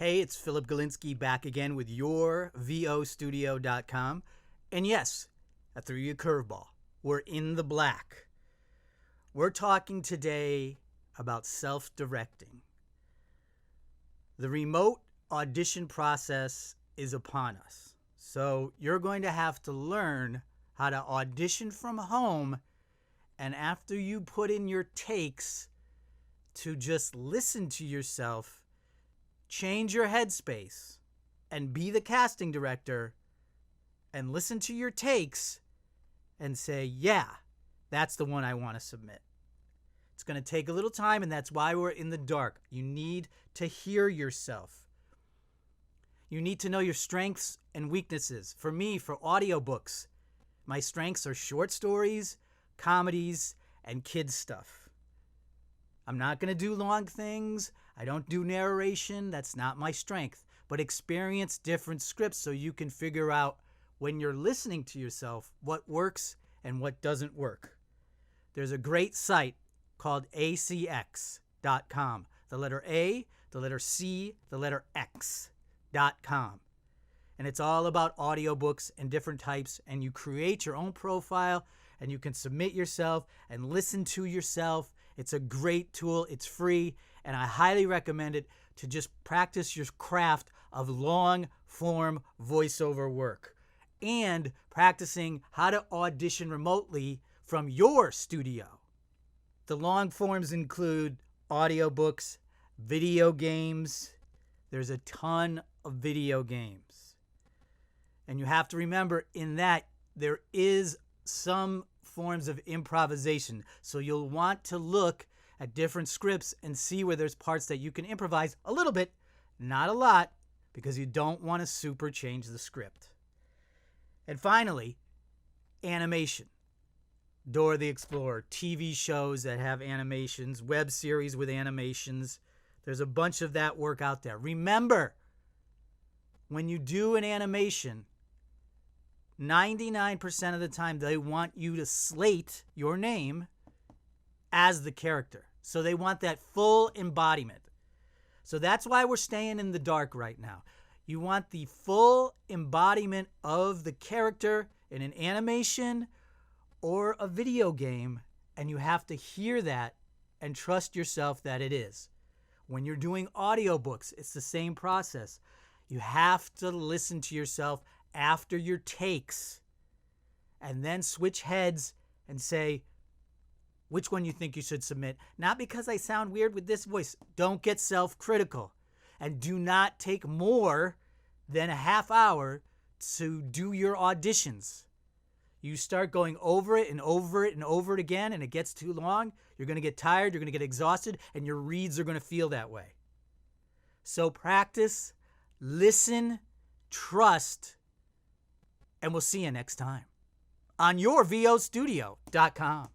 Hey, it's Philip Galinsky back again with your vostudio.com. And yes, I threw you a curveball. We're in the black. We're talking today about self-directing. The remote audition process is upon us. So you're going to have to learn how to audition from home, and after you put in your takes, to just listen to yourself, change your headspace, and be the casting director, and listen to your takes and say, yeah, that's the one I want to submit. It's going to take a little time, and that's why we're in the dark. You need to hear yourself. You need to know your strengths and weaknesses. For me, for audiobooks, my strengths are short stories, comedies, and kids stuff. I'm not going to do long things. I don't do narration. That's not my strength. But experience different scripts so you can figure out when you're listening to yourself what works and what doesn't work. There's a great site called acx.com. The letter A, the letter C, the letter X.com. And it's all about audiobooks and different types, and you create your own profile and you can submit yourself and listen to yourself. It's a great tool. It's free, and I highly recommend it to just practice your craft of long-form voiceover work and practicing how to audition remotely from your studio. The long forms include audiobooks, video games. There's a ton of video games. And you have to remember in that there is some forms of improvisation. So you'll want to look at different scripts and see where there's parts that you can improvise a little bit, not a lot, because you don't want to super change the script. And finally, animation. Dora the Explorer, TV shows that have animations, web series with animations. There's a bunch of that work out there. Remember, when you do an animation, 99% of the time they want you to slate your name as the character. So they want that full embodiment. So that's why we're staying in the dark right now. You want the full embodiment of the character in an animation or a video game, and you have to hear that and trust yourself that it is. When you're doing audiobooks, it's the same process. You have to listen to yourself after your takes and then switch heads and say which one you think you should submit. Not because I sound weird with this voice. Don't get self-critical, and do not take more than a half hour to do your auditions. You start going over it and over it and over it again, and it gets too long, you're going to get tired, you're going to get exhausted, and your reads are going to feel that way. So practice, listen, trust, and we'll see you next time on yourvostudio.com.